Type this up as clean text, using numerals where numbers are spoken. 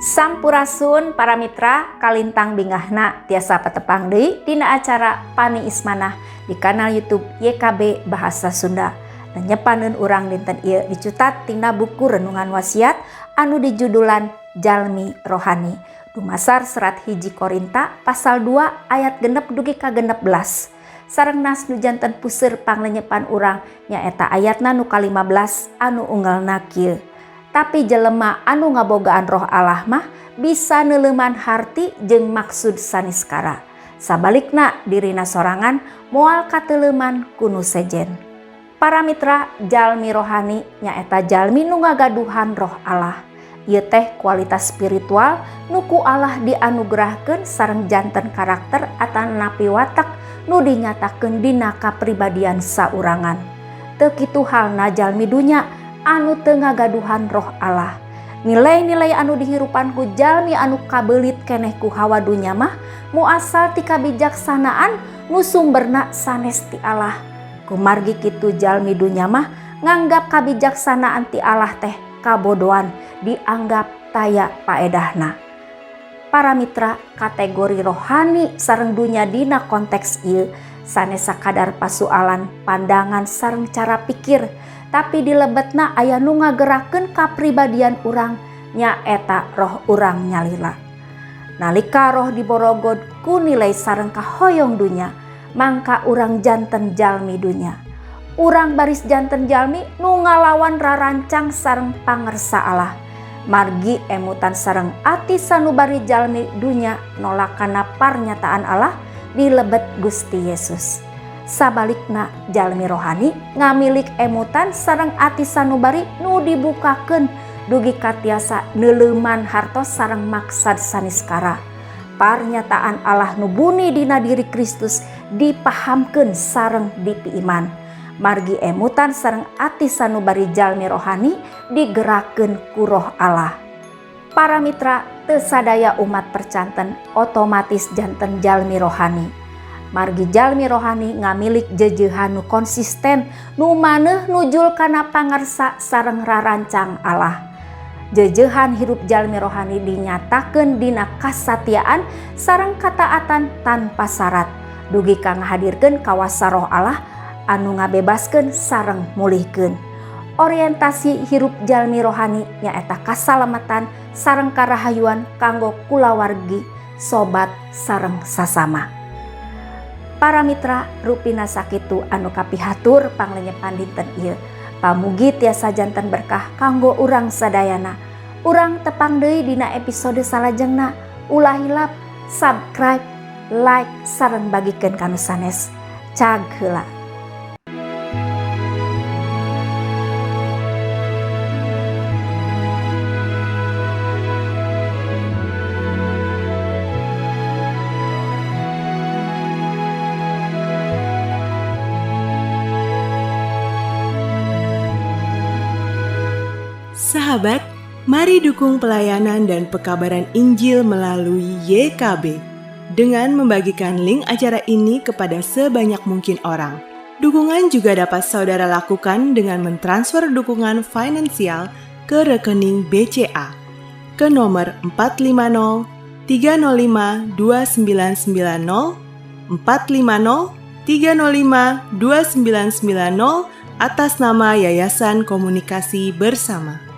Sampurasun para mitra kalintang bingahna tiasa patepang deui dina acara Pani Ismanah di kanal YouTube YKB Bahasa Sunda. Dan nyepaneun urang dinten ieu dicutat tina buku renungan wasiat anu dijudulan Jalmi Rohani. Dumasar serat hiji Korinta pasal 2 ayat genep dugi ka 16. Sareng nas nu janten puseur panglenyepan urang nyaeta ayatna nu ka-15 anu unggalna kieu. Tapi jelema anu ngabogaan roh Allah mah bisa neuleuman harti jeung maksud saniskara. Sabalikna dirina sorangan moal kateleuman kunu sejen. Para mitra, jalmi rohani nyaeta jalmi nu ngagaduhan roh Allah. Ieu teh kualitas spiritual nu ku Allah dianugerahkeun sareng janten karakter atanapi watak nu dinyatakeun dina kapribadian saurangan. Teu kitu halna jalmi dunya anu teu ngagaduhan roh Allah. Nilai-nilai anu dihirupan ku jalmi anu kabelit keneh ku hawa dunya mah muasal ti kabijaksanaan nu sumberna sanes ti Allah. Kumargi kitu jalmi dunya mah nganggap kabijaksanaan ti Allah teh kabodohan, dianggap taya paedahna. Para mitra, kategori rohani sareng dunya dina konteks ieu sanes sakadar pasualan pandangan sareng cara pikir, tapi di lebetna aya nu ngagerakeun kapribadian urang nyaeta roh urang nyalila. Nalika roh diborogod ku nilai sareng kahoyong dunya, mangka urang janten jalmi dunya. Urang baris janten jalmi nu ngalawan rarancang sareng pangersa Allah. Margi emutan sareng ati sanubari jalmi dunya nolakana parnyataan Allah di lebet Gusti Yesus. Sabalikna jalmi rohani ngamilik emutan sareng ati sanubari nu dibukakeun dugi katiasa neuleuman hartos sareng maksad saniskara. Parnyataan Allah nu buni dina diri Kristus dipahamkeun sareng dipiiman. Margi emutan sareng ati sanubari jalmi rohani digerakkeun ku roh Allah. Para mitra, teu sadaya umat percanten otomatis janten jalmi rohani. Margi jalmi rohani ngamilik jejeuhan nu konsisten nu maneuh nujul kana pangarsa sareng rarancang Allah. Jejeuhan hirup jalmi rohani dinyatakeun dina kasatiaan sareng kataatan tanpa syarat, dugi ka ngahadirkeun kawasa roh Allah anu ngabebaskeun sareng mulihkeun. Orientasi hirup jalmi rohani nyaeta kasalamatan sareng karahayuan kanggo kulawargi, sobat sareng sasama. Para mitra, rupina sakitu anu kapihatur panglenyepan dinten ieu. Pamugi tiasa janten berkah kanggo urang sadayana. Urang tepang deui dina episode salajengna. Ulah hilap, subscribe, like sareng bagikeun kanu sanes. Cag heula. Sahabat, mari dukung pelayanan dan pekabaran Injil melalui YKB dengan membagikan link acara ini kepada sebanyak mungkin orang. Dukungan juga dapat saudara lakukan dengan mentransfer dukungan finansial ke rekening BCA ke nomor 450 305 2990 450 305 2990 atas nama Yayasan Komunikasi Bersama.